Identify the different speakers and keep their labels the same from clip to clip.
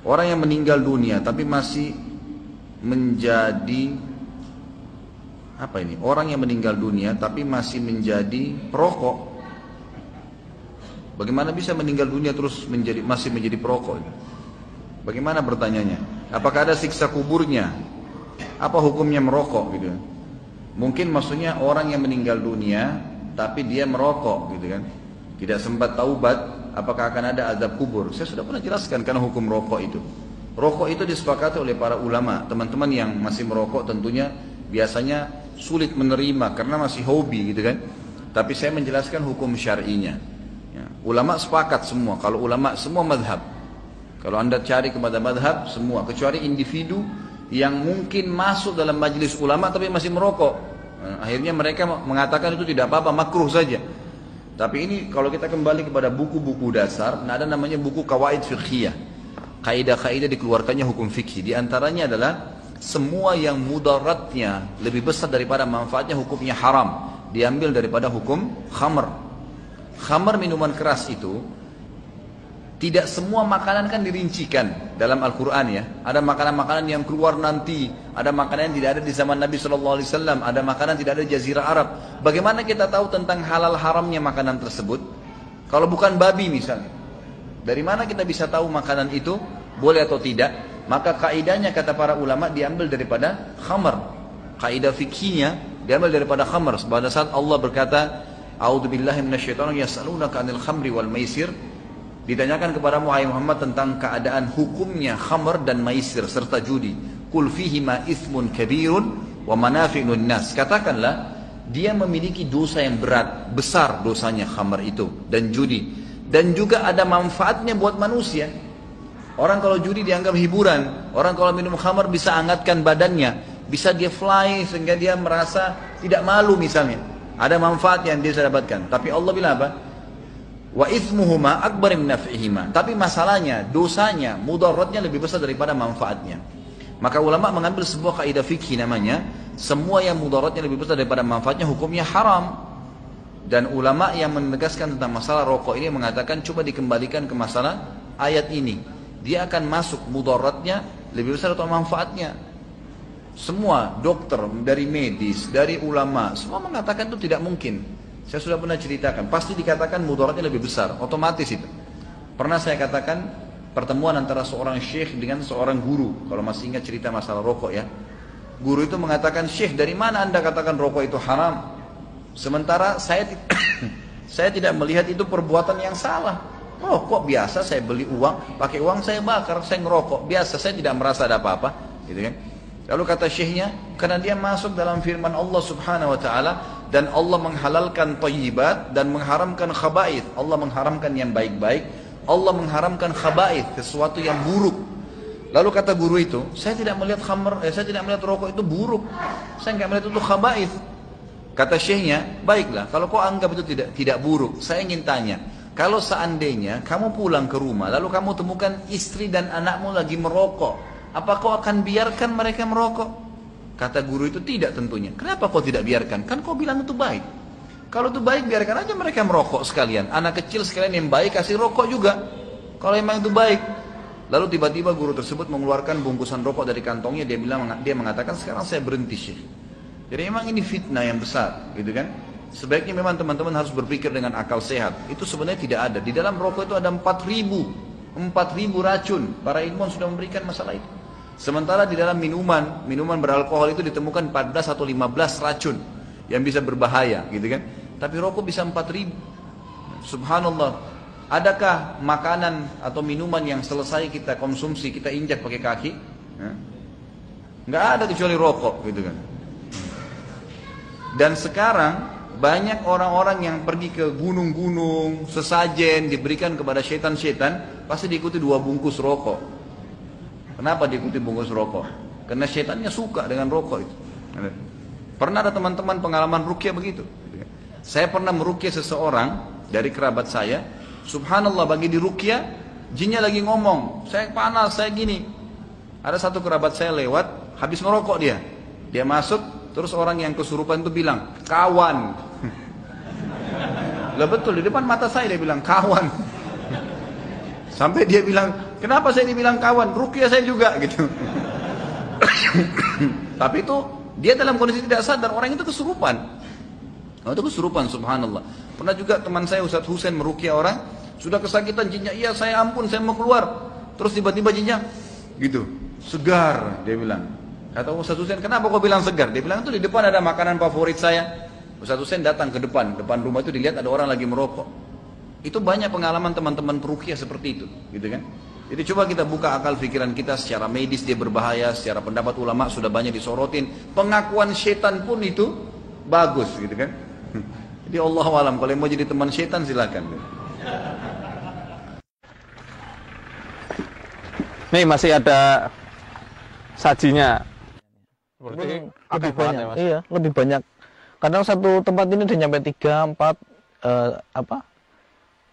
Speaker 1: Orang yang meninggal dunia tapi masih menjadi apa ini? Orang yang meninggal dunia tapi masih menjadi perokok. Bagaimana bisa meninggal dunia terus masih menjadi perokok? Bagaimana bertanyanya? Apakah ada siksa kuburnya? Apa hukumnya merokok gitu? Mungkin maksudnya orang yang meninggal dunia tapi dia merokok gitu kan. Tidak sempat taubat, apakah akan ada azab kubur? Saya sudah pernah jelaskan karena hukum rokok itu. Rokok itu disepakati oleh para ulama. Teman-teman yang masih merokok tentunya biasanya sulit menerima karena masih hobi gitu kan. Tapi saya menjelaskan hukum syar'inya. Ya. Ulama sepakat semua. Kalau ulama semua madhab. Kalau anda cari kepada madhab semua. Kecuali individu yang mungkin masuk dalam majelis ulama tapi masih merokok. Akhirnya mereka mengatakan itu tidak apa-apa, makruh saja. Tapi ini kalau kita kembali kepada buku-buku dasar, ada namanya buku kawaid fiqhiyah. Kaidah-kaidah dikeluarkannya hukum fikih. Di antaranya adalah semua yang mudaratnya lebih besar daripada manfaatnya hukumnya haram. Diambil daripada hukum khamr. Khamr minuman keras itu tidak semua makanan kan dirincikan dalam Al-Quran ya. Ada makanan-makanan yang keluar nanti, ada makanan yang tidak ada di zaman Nabi SAW, ada makanan tidak ada di Jazirah Arab. Bagaimana kita tahu tentang halal haramnya makanan tersebut? Kalau bukan babi misalnya, dari mana kita bisa tahu makanan itu boleh atau tidak? Maka kaidahnya kata para ulama diambil daripada khamr. Kaidah fikihnya diambil daripada khamr. Pada saat Allah berkata, "A'udzubillahi minasyaitonir yas'alunaka 'anil khamri wal maisir." Ditanyakan kepada Muhammad tentang keadaan hukumnya khamr dan maisir serta judi. Qul fihima ithmun kabirun wa manafi'un nas. Katakanlah dia memiliki dosa yang berat, besar dosanya khamr itu dan judi. Dan juga ada manfaatnya buat manusia. Orang kalau judi dianggap hiburan, orang kalau minum khamr bisa hangatkan badannya, bisa dia fly sehingga dia merasa tidak malu misalnya. Ada manfaat yang dia bisa dapatkan. Tapi Allah bilang apa? Wa ithmuhuma akbar min naf'ihima. Tapi masalahnya, dosanya, mudaratnya lebih besar daripada manfaatnya. Maka ulama mengambil sebuah kaidah fikih namanya, semua yang mudaratnya lebih besar daripada manfaatnya hukumnya haram. Dan ulama yang menegaskan tentang masalah rokok ini mengatakan coba dikembalikan ke masalah ayat ini. Dia akan masuk mudaratnya lebih besar atau manfaatnya. Semua dokter, dari medis, dari ulama, semua mengatakan itu tidak mungkin. Saya sudah pernah ceritakan, pasti dikatakan mudaratnya lebih besar, otomatis itu. Pernah saya katakan pertemuan antara seorang syekh dengan seorang guru, kalau masih ingat cerita masalah rokok ya. Guru itu mengatakan, "Syekh, dari mana anda katakan rokok itu haram? Sementara saya tidak melihat itu perbuatan yang salah. Rokok biasa, saya beli uang, pakai uang saya bakar, saya ngerokok, biasa, saya tidak merasa ada apa-apa." Gitu kan? Lalu kata syekhnya, karena dia masuk dalam firman Allah Subhanahu wa taala dan Allah menghalalkan thayyibat dan mengharamkan khaba'ith. Allah mengharamkan yang baik-baik, Allah mengharamkan khaba'ith, sesuatu yang buruk. Lalu kata guru itu, saya tidak melihat saya tidak melihat rokok itu buruk. Saya enggak melihat itu khaba'ith. Kata syekhnya, baiklah, kalau kau anggap itu tidak buruk, saya ingin tanya, kalau seandainya kamu pulang ke rumah lalu kamu temukan istri dan anakmu lagi merokok, apa kau akan biarkan mereka merokok? Kata guru itu, tidak tentunya. Kenapa kau tidak biarkan? Kan kau bilang itu baik. Kalau itu baik, biarkan aja mereka merokok sekalian. Anak kecil sekalian yang baik kasih rokok juga. Kalau memang itu baik. Lalu tiba-tiba guru tersebut mengeluarkan bungkusan rokok dari kantongnya. Dia mengatakan, sekarang saya berhenti Syekh. Jadi memang ini fitnah yang besar, gitu kan? Sebaiknya memang teman-teman harus berpikir dengan akal sehat. Itu sebenarnya tidak ada. Di dalam rokok itu ada 4.000 racun. Para ilmuwan sudah memberikan masalah itu. Sementara di dalam minuman beralkohol itu ditemukan 14 atau 15 racun yang bisa berbahaya, gitu kan? Tapi rokok bisa 4.000. Subhanallah. Adakah makanan atau minuman yang selesai kita konsumsi kita injak pakai kaki? Nggak ada kecuali rokok, gitu kan? Dan sekarang banyak orang-orang yang pergi ke gunung-gunung, sesajen diberikan kepada setan-setan, pasti diikuti 2 bungkus rokok. Kenapa diikuti bungkus rokok? Karena setannya suka dengan rokok itu. Pernah ada teman-teman pengalaman ruqyah begitu. Saya pernah meruqyah seseorang dari kerabat saya. Subhanallah, bagi di ruqyah, jinnya lagi ngomong, saya panas, saya gini. Ada satu kerabat saya lewat, habis ngerokok dia. Dia masuk, terus orang yang kesurupan itu bilang, "Kawan." Lah betul, di depan mata saya dia bilang, "Kawan." Sampai dia bilang, Kenapa saya dibilang kawan? Ruqyah saya juga gitu. Tapi itu dia dalam kondisi tidak sadar, orang itu kesurupan. Itu kesurupan, subhanallah. Pernah juga teman saya Ustadz Husain meruqyah orang, sudah kesakitan jinnya, iya saya ampun, saya mau keluar. Terus tiba-tiba jinnya gitu, segar, dia bilang. Kata Ustadz Husain, kenapa kau bilang segar? Dia bilang, itu di depan ada makanan favorit saya. Ustadz Husain datang ke depan rumah itu, dilihat ada orang lagi merokok. Itu banyak pengalaman teman-teman peruqyah seperti itu, gitu kan? Jadi coba kita buka akal pikiran kita, secara medis dia berbahaya, secara pendapat ulama sudah banyak disorotin. Pengakuan setan pun itu bagus, gitu kan? Jadi Allah alam, kalau mau jadi teman setan silakan.
Speaker 2: Nih masih ada sajinya.
Speaker 3: Lebih banyak, ya, Mas? Iya, lebih banyak. Kadang satu tempat ini udah nyampe 3, 4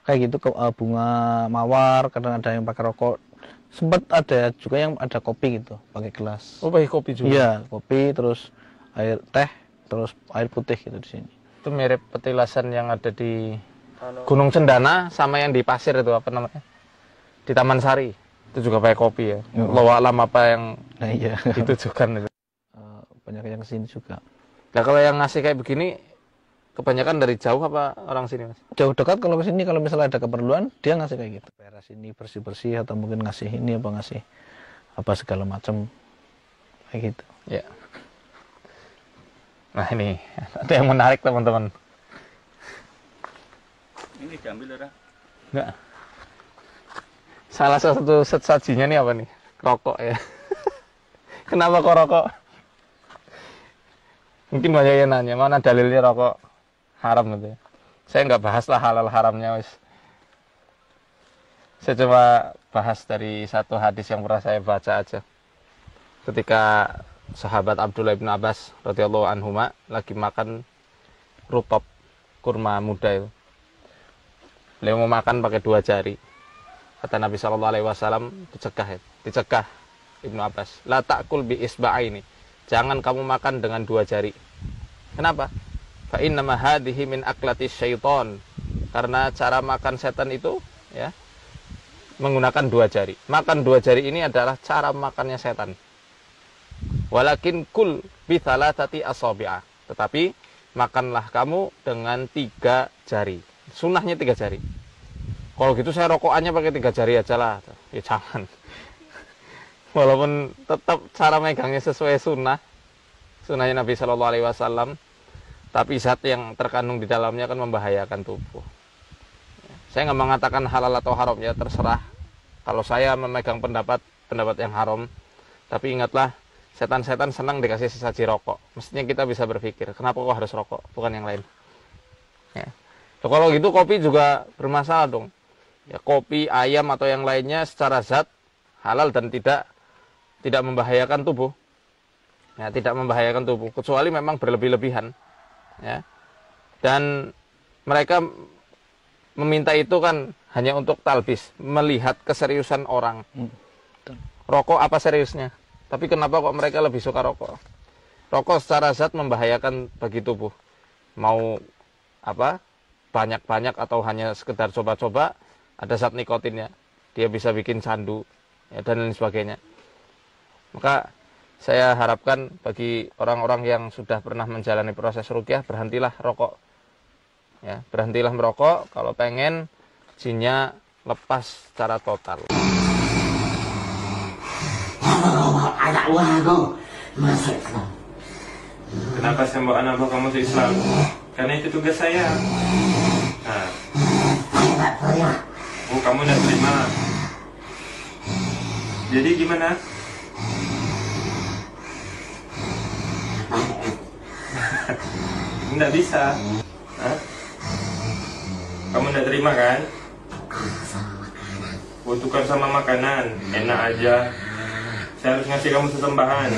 Speaker 3: kayak gitu, bunga mawar, kadang ada yang pakai rokok. Sempat ada juga yang ada kopi gitu, pakai gelas.
Speaker 2: Oh, pakai kopi juga.
Speaker 3: Iya, kopi, terus air teh, terus air putih gitu di sini.
Speaker 2: Itu mirip petilasan yang ada di Gunung Cendana sama yang di Pasir itu apa namanya? Di Taman Sari. Itu juga pakai kopi ya. Allahu alam apa yang
Speaker 3: iya.
Speaker 2: ditujukan itu.
Speaker 3: Banyak yang kesini juga.
Speaker 2: Nah kalau yang ngasih kayak begini, kebanyakan dari jauh apa orang sini, Mas?
Speaker 3: Jauh dekat, kalau kesini kalau misalnya ada keperluan, dia ngasih kayak gitu. Beres ini bersih-bersih, atau mungkin ngasih ini apa ngasih apa segala macam kayak gitu.
Speaker 2: Ya. Nah ini ada yang menarik teman-teman.
Speaker 4: Ini diambil udah?
Speaker 2: Enggak. Salah satu sajinya nih apa nih? Rokok ya. Kenapa kok rokok? Mungkin banyak yang nanya, mana dalilnya rokok haram gitu ya. Saya nggak bahas lah halal haramnya, wis. Saya coba bahas dari satu hadis yang pernah saya baca aja. Ketika sahabat Abdullah bin Abbas radhiyallahu anhuma lagi makan rutop, kurma muda itu. Beliau mau makan pakai 2 jari. Kata Nabi SAW, dicegah Ibnu Abbas. La ta'kul bi isba'aini. Jangan kamu makan dengan 2 jari. Kenapa? Fa innama hadhihi min aklati syaiton. Karena cara makan setan itu ya menggunakan 2 jari. Makan 2 jari ini adalah cara makannya setan. Walakin kul bi thalathati asabi'a. Tetapi makanlah kamu dengan 3 jari. Sunnahnya 3 jari. Kalau gitu saya rokokannya pakai 3 jari aja lah. Ya jangan. Walaupun tetap cara megangnya sesuai sunnahnya Nabi Shallallahu Alaihi Wasallam, tapi zat yang terkandung di dalamnya akan membahayakan tubuh. Saya nggak mengatakan halal atau haram, ya terserah. Kalau saya memegang pendapat yang haram, tapi ingatlah, setan-setan senang dikasih sesaji rokok. Mestinya kita bisa berpikir, kenapa kok harus rokok, bukan yang lain. Ya. So, kalau gitu kopi juga bermasalah dong. Ya, kopi, ayam atau yang lainnya secara zat halal dan tidak membahayakan tubuh. Ya, tidak membahayakan tubuh, kecuali memang berlebih-lebihan. Ya. Dan mereka meminta itu kan hanya untuk talbis, melihat keseriusan orang. Rokok apa seriusnya? Tapi kenapa kok mereka lebih suka rokok? Rokok secara zat membahayakan bagi tubuh. Mau apa? Banyak-banyak atau hanya sekedar coba-coba, ada zat nikotinnya. Dia bisa bikin candu ya, dan lain sebagainya. Maka saya harapkan bagi orang-orang yang sudah pernah menjalani proses ruqyah, berhentilah rokok. Ya, berhentilah merokok kalau pengen jinnya lepas secara total.
Speaker 4: Kenapa saya bawa anak kamu masuk Islam? Karena itu tugas saya. Nah. Oh, kamu tidak terima. Jadi gimana? Tidak bisa. Hah? Kamu tidak terima kan? Oh, tukar sama makanan. Enak aja. Saya harus ngasih kamu sesembahan.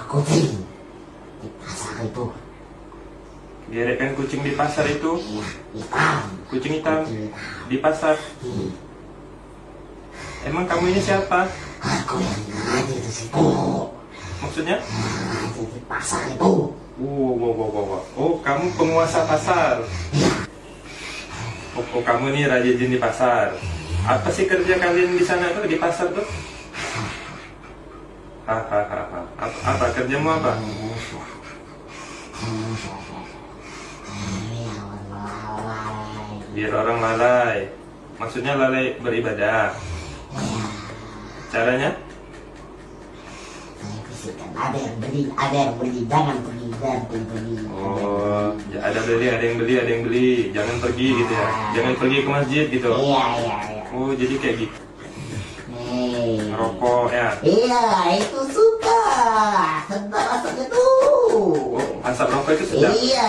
Speaker 5: Kucing di pasar itu.
Speaker 4: Gerekkan kucing di pasar itu.
Speaker 5: Hitam.
Speaker 4: Kucing hitam di pasar. Emang kamu ini siapa?
Speaker 5: Aku yang ngaji di situ.
Speaker 4: Maksudnya?
Speaker 5: Ngaji di pasar itu.
Speaker 4: Oh, kamu penguasa pasar. Oh, kamu nih raja jin di pasar. Apa sih kerja kalian di sana tuh, di pasar tuh? Hahaha. Apa kerjamu apa? Biar orang lalai. Maksudnya lalai beribadah. Caranya?
Speaker 5: Saya bisikan, ada yang beli, jangan pergi,
Speaker 4: Oh, ya, ada yang beli, jangan pergi gitu ya. Jangan pergi ke masjid gitu.
Speaker 5: Iya.
Speaker 4: Oh, jadi kayak gitu.
Speaker 5: Nih.
Speaker 4: Rokok ya.
Speaker 5: Iya, itu suka. Sedap rasanya tuh.
Speaker 4: Oh, asap rokok itu sedap.
Speaker 5: Iya.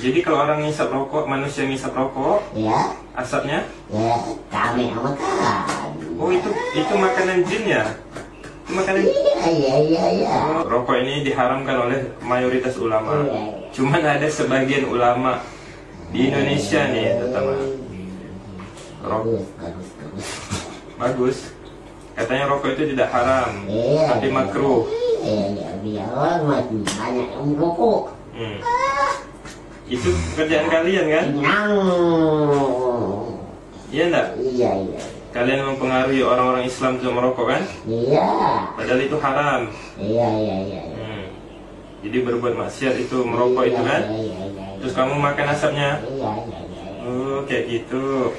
Speaker 4: Jadi kalau orang ngisap rokok, manusia ngisap rokok,
Speaker 5: Ya,
Speaker 4: asapnya,
Speaker 5: kami makan.
Speaker 4: oh itu makanan jin ya? Itu makanan.
Speaker 5: Iya.
Speaker 4: Oh, rokok ini diharamkan oleh mayoritas ulama.
Speaker 5: Iya.
Speaker 4: Cuman ada sebagian ulama di Indonesia nih, terutama.
Speaker 5: Bagus.
Speaker 4: Bagus. Katanya rokok itu tidak haram,
Speaker 5: Iya.
Speaker 4: tapi makruh.
Speaker 5: Iya, orang mati banyak yang rokok.
Speaker 4: Itu kerjaan kalian kan? Iya enggak?
Speaker 5: Iya.
Speaker 4: Kalian mempengaruhi orang-orang Islam untuk merokok kan?
Speaker 5: Iya.
Speaker 4: Padahal itu haram.
Speaker 5: Iya.
Speaker 4: Jadi berbuat maksiat itu merokok itu kan?
Speaker 5: Iya.
Speaker 4: Terus kamu makan asapnya?
Speaker 5: Iya.
Speaker 4: Oh, kayak gitu.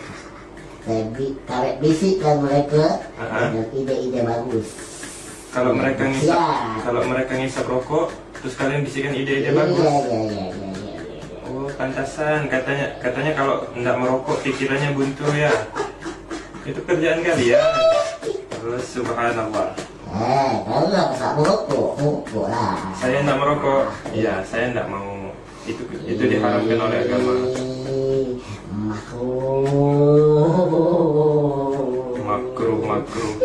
Speaker 5: Kalau bisikan mereka
Speaker 4: Aha.
Speaker 5: dengan ide-ide bagus.
Speaker 4: Kalau mereka ngisap,
Speaker 5: Ya.
Speaker 4: kalau mereka ngisap rokok, terus kalian bisikan ide-ide bagus.
Speaker 5: Iya.
Speaker 4: Oh, pantasan. Katanya kalau nggak merokok pikirannya buntu ya. Itu kerjaan kalian. Oh, subhanallah.
Speaker 5: Kalau nggak bisa merokok lah.
Speaker 4: Saya nggak merokok. Iya, saya nggak mau. Itu diharamkan oleh agama. Makruh.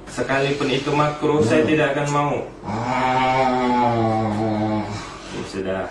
Speaker 4: Sekalipun itu makruh, saya tidak akan mau. Ya, sudah.